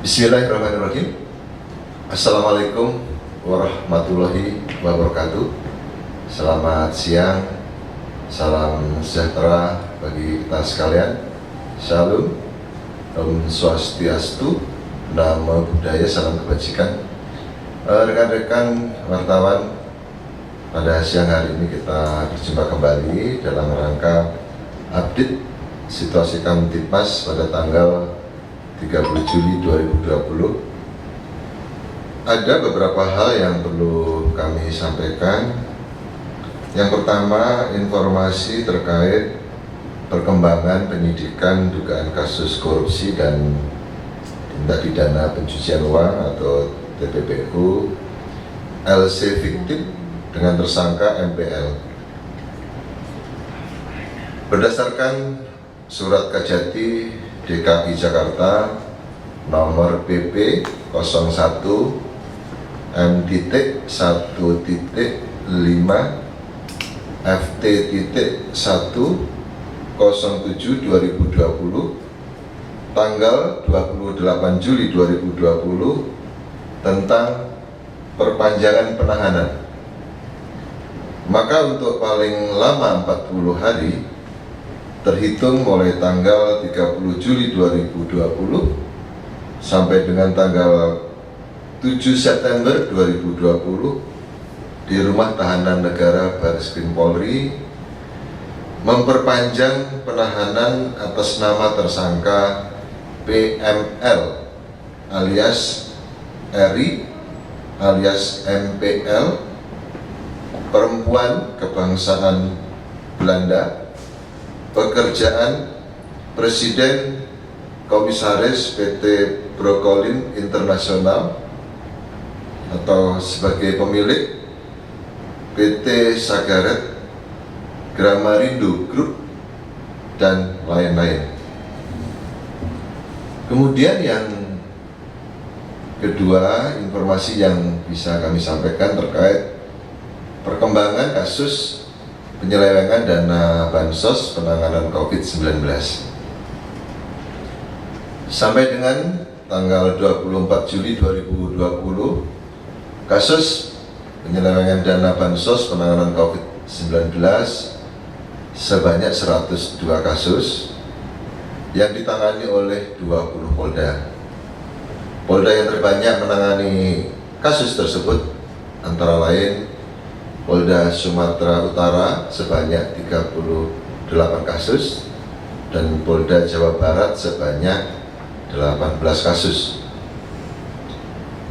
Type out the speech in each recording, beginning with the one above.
Bismillahirrahmanirrahim. Assalamualaikum warahmatullahi wabarakatuh. Selamat siang, salam sejahtera bagi kita sekalian. Shalom, Om Swastiastu, Namo Buddhaya, salam kebajikan. Rekan-rekan wartawan, pada siang hari ini kita berjumpa kembali dalam rangka update situasi Kamtibmas pada tanggal 30 Juli 2020. Ada beberapa hal yang perlu kami sampaikan. Yang pertama, informasi terkait perkembangan penyidikan dugaan kasus korupsi dan tindak pidana pencucian uang atau TPPU LC fiktif dengan tersangka MPL. Berdasarkan surat Kajati DKI Jakarta nomor PP 01 M.1.5 FT.107 2020 tanggal 28 Juli 2020 tentang perpanjangan penahanan. Maka untuk paling lama 40 hari terhitung mulai tanggal 30 Juli 2020 sampai dengan tanggal 7 September 2020 di Rumah Tahanan Negara Bareskrim Polri memperpanjang penahanan atas nama tersangka PML alias RI alias MPL, perempuan kebangsaan Belanda, pekerjaan Presiden Komisaris PT Brokolin Internasional atau sebagai pemilik PT Sagaret Gramarindo Group dan lain-lain. Kemudian yang kedua, informasi yang bisa kami sampaikan terkait perkembangan kasus penyelewengan dana Bansos penanganan COVID-19. Sampai dengan tanggal 24 Juli 2020, kasus penyelewengan dana Bansos penanganan COVID-19 sebanyak 102 kasus yang ditangani oleh 20 Polda. Polda yang terbanyak menangani kasus tersebut antara lain Polda Sumatera Utara sebanyak 38 kasus dan Polda Jawa Barat sebanyak 18 kasus.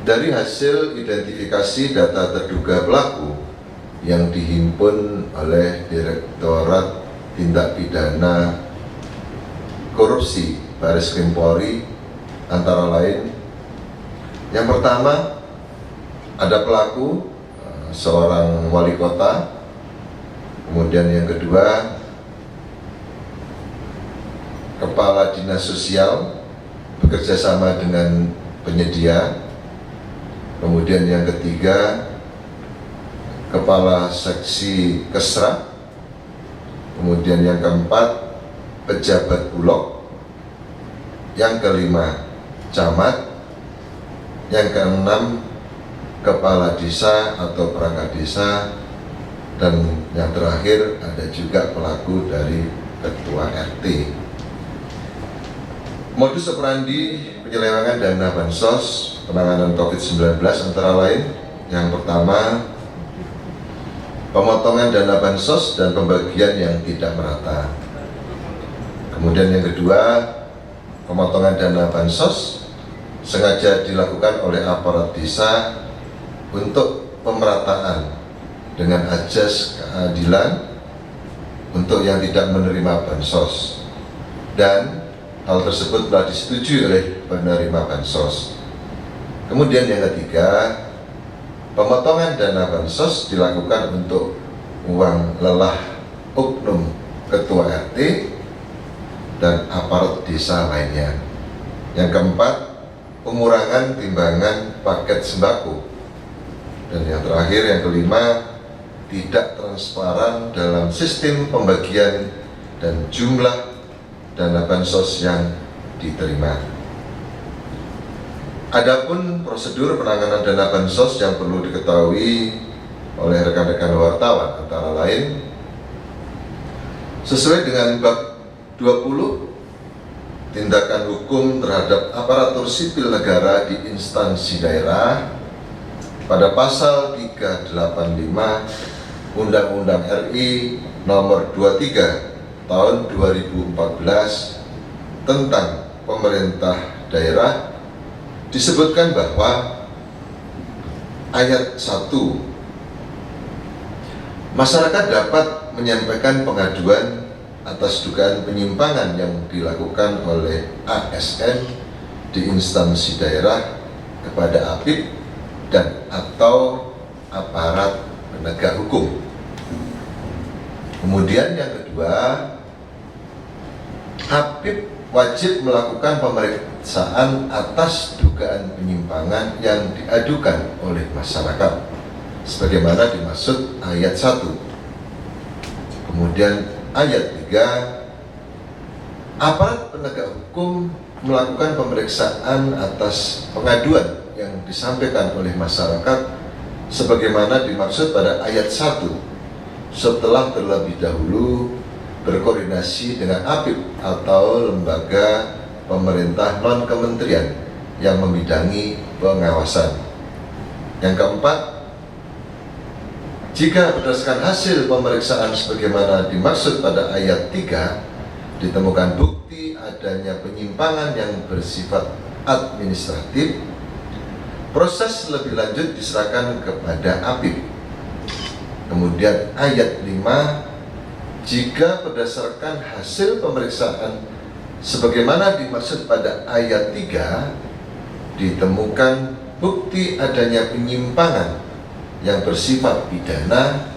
Dari hasil identifikasi data terduga pelaku yang dihimpun oleh Direktorat Tindak Pidana Korupsi Bareskrim Polri antara lain, yang pertama ada pelaku seorang wali kota, kemudian yang kedua kepala dinas sosial bekerja sama dengan penyedia, kemudian yang ketiga kepala seksi Kesra, kemudian yang keempat pejabat bulog, yang kelima camat, yang keenam kepala desa atau perangkat desa, dan yang terakhir ada juga pelaku dari ketua RT. Modus operandi penyelewengan dana Bansos penanganan COVID-19 antara lain, yang pertama pemotongan dana Bansos dan pembagian yang tidak merata. Kemudian yang kedua, pemotongan dana Bansos sengaja dilakukan oleh aparat desa untuk pemerataan dengan ajas keadilan untuk yang tidak menerima Bansos, dan hal tersebut telah disetujui oleh penerima Bansos. Kemudian yang ketiga, pemotongan dana Bansos dilakukan untuk uang lelah oknum ketua RT dan aparat desa lainnya. Yang keempat, pengurangan timbangan paket sembako. Dan yang terakhir, yang kelima, tidak transparan dalam sistem pembagian dan jumlah dana Bansos yang diterima. Adapun prosedur penanganan dana bansos yang perlu diketahui oleh rekan-rekan wartawan antara lain sesuai dengan bab 20 tindakan hukum terhadap aparatur sipil negara di instansi daerah pada pasal 385 Undang-Undang RI nomor 23 tahun 2014 tentang pemerintah daerah disebutkan bahwa ayat 1, masyarakat dapat menyampaikan pengaduan atas dugaan penyimpangan yang dilakukan oleh ASN di instansi daerah kepada APIP dan atau aparat penegak hukum. Kemudian yang kedua, APIP wajib melakukan pemeriksaan atas dugaan penyimpangan yang diadukan oleh masyarakat sebagaimana dimaksud ayat 1. Kemudian ayat 3, aparat penegak hukum melakukan pemeriksaan atas pengaduan yang disampaikan oleh masyarakat sebagaimana dimaksud pada ayat 1 setelah terlebih dahulu berkoordinasi dengan APIP atau lembaga pemerintah non-kementerian yang membidangi pengawasan. Yang keempat, jika berdasarkan hasil pemeriksaan sebagaimana dimaksud pada ayat 3 ditemukan bukti adanya penyimpangan yang bersifat administratif, proses lebih lanjut diserahkan kepada APIP. Kemudian ayat 5, jika berdasarkan hasil pemeriksaan sebagaimana dimaksud pada ayat 3 ditemukan bukti adanya penyimpangan yang bersifat pidana,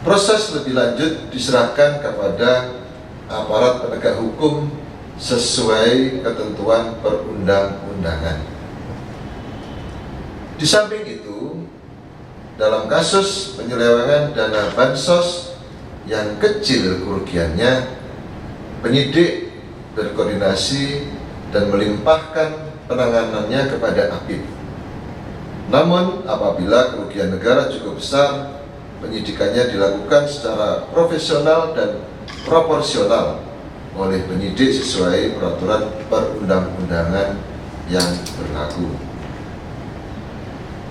proses lebih lanjut diserahkan kepada aparat penegak hukum sesuai ketentuan perundang-undangan. Di samping itu, dalam kasus penyelewengan dana bansos yang kecil kerugiannya, penyidik berkoordinasi dan melimpahkan penanganannya kepada APIP. Namun apabila kerugian negara cukup besar, penyidikannya dilakukan secara profesional dan proporsional oleh penyidik sesuai peraturan perundang-undangan yang berlaku.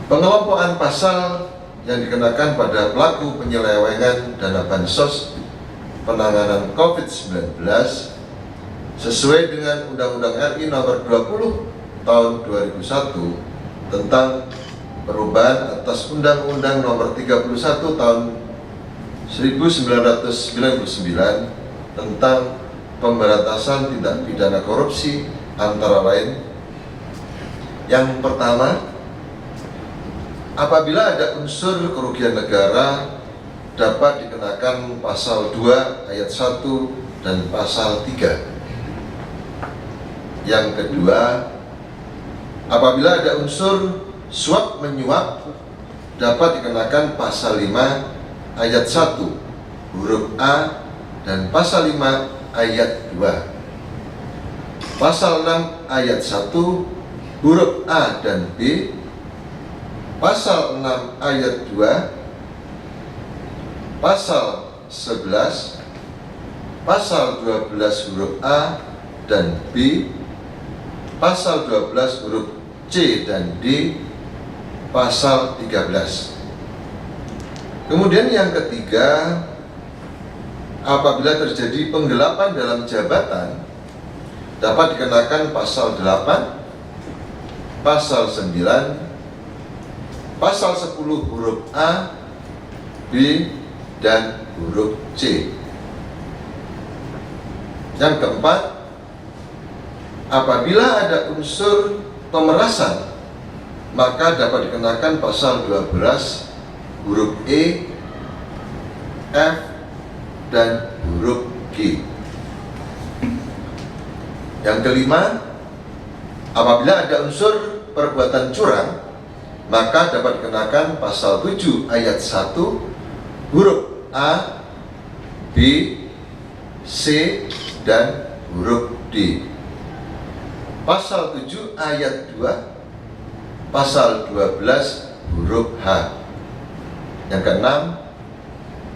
Pengelompokan pasal yang dikenakan pada pelaku penyelewengan dana bansos penanganan COVID-19 sesuai dengan Undang-Undang RI nomor 20 tahun 2001 tentang perubahan atas Undang-Undang nomor 31 tahun 1999 tentang pemberantasan tindak pidana korupsi antara lain. Yang pertama, apabila ada unsur kerugian negara dapat dikenakan pasal 2 ayat 1 dan pasal 3. Yang kedua, apabila ada unsur suap menyuap dapat dikenakan pasal 5 ayat 1 huruf A dan pasal 5 ayat 2. Pasal 6 ayat 1 huruf A dan B, pasal 6 ayat 2, pasal 11, pasal 12 huruf A dan B, pasal 12 huruf C dan D, pasal 13. Kemudian yang ketiga, apabila terjadi penggelapan dalam jabatan dapat dikenakan pasal 8, pasal 9, pasal 10 huruf A, B, dan huruf C. Yang keempat, apabila ada unsur pemerasan maka dapat dikenakan pasal 12 huruf E, F, dan huruf G. Yang kelima, apabila ada unsur perbuatan curang maka dapat dikenakan pasal 7 ayat 1 huruf A, B, C, dan huruf D. Pasal 7 ayat 2 pasal 12 huruf H. Yang keenam,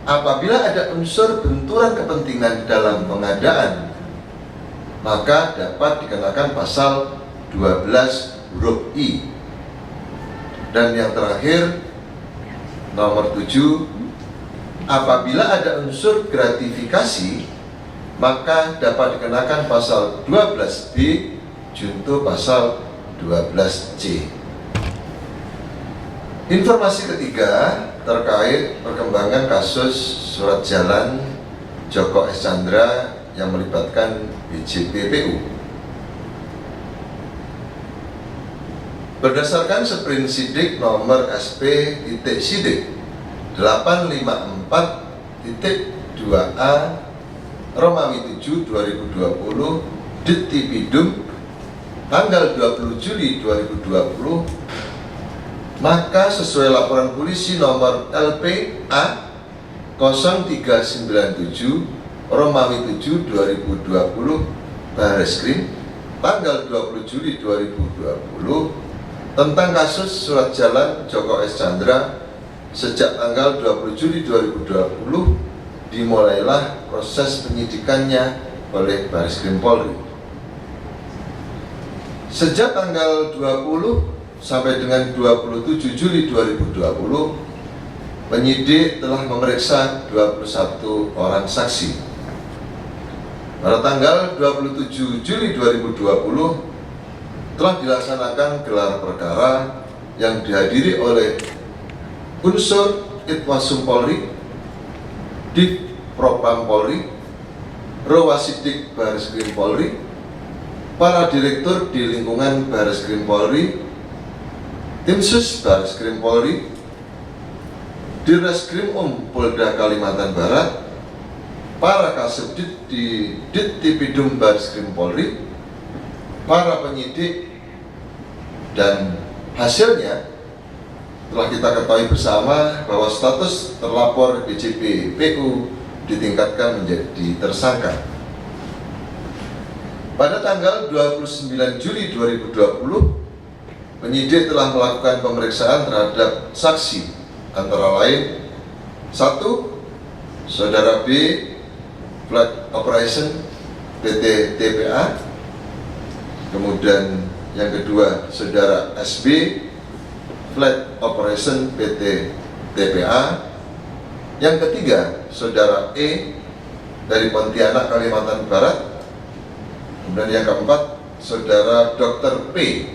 apabila ada unsur benturan kepentingan dalam pengadaan, maka dapat dikenakan pasal 12 huruf I. Dan yang terakhir, nomor 7, apabila ada unsur gratifikasi, maka dapat dikenakan pasal 12B junto pasal 12C. Informasi ketiga terkait perkembangan kasus surat jalan Joko S. Chandra yang melibatkan BJPPU. Berdasarkan Sprint Sidik nomor SP.Sidik 854.2A Romawi 7 2020 Dittipidum tanggal 20 Juli 2020, maka sesuai laporan polisi nomor LPA 0397 Romawi 7 2020 Barreskrim tanggal 20 Juli 2020 tentang kasus surat jalan Joko S. Chandra, sejak tanggal 20 Juli 2020 dimulailah proses penyidikannya oleh Barreskrim Polri. Sejak tanggal 20 sampai dengan 27 Juli 2020, penyidik telah memeriksa 21 orang saksi. Pada tanggal 27 Juli 2020 telah dilaksanakan gelar perkara yang dihadiri oleh unsur Itwasum Polri, Div Propam Polri, Rowasidik Barreskrim Polri, para direktur di lingkungan Barreskrim Polri, Timsus Barreskrim Polri, Dirreskrim Polda Kalimantan Barat, para Kasubdit di Dittipidum Barreskrim Polri, para penyidik, dan hasilnya telah kita ketahui bersama bahwa status terlapor BJPPU ditingkatkan menjadi tersangka. Pada tanggal 29 Juli 2020, penyidik telah melakukan pemeriksaan terhadap saksi antara lain 1. Saudara B, Flight Operation PT TPA. Kemudian yang kedua, Saudara SB, Flight Operation PT TPA. Yang ketiga, Saudara E dari Pontianak, Kalimantan Barat. Kemudian yang keempat, Saudara Dr. P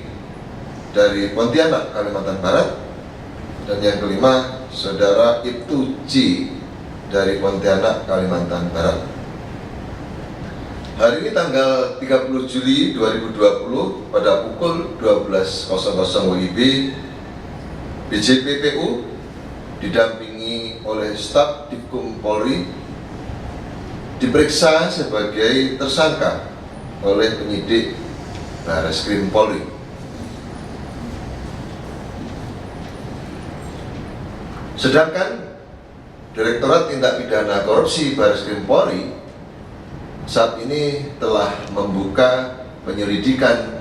dari Pontianak, Kalimantan Barat. Dan yang kelima, Saudara Ibtu J dari Pontianak, Kalimantan Barat. Hari ini tanggal 30 Juli 2020 pada pukul 12.00 WIB, BJPPU didampingi oleh staf Divkum Polri diperiksa sebagai tersangka oleh penyidik Barreskrim Polri. Sedangkan Direktorat Tindak Pidana Korupsi Barreskrim Polri saat ini telah membuka penyelidikan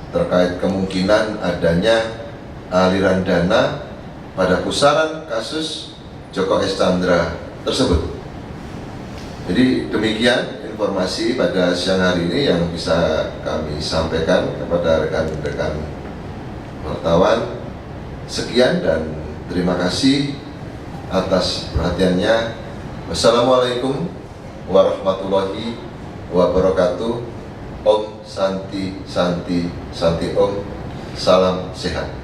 terkait kemungkinan adanya aliran dana pada pusaran kasus Joko S. Chandra tersebut. Jadi demikian informasi pada siang hari ini yang bisa kami sampaikan kepada rekan-rekan wartawan. Sekian dan terima kasih atas perhatiannya. Wassalamualaikum warahmatullahi wabarakatuh. Om Santi Santi Santi Om. Salam sehat.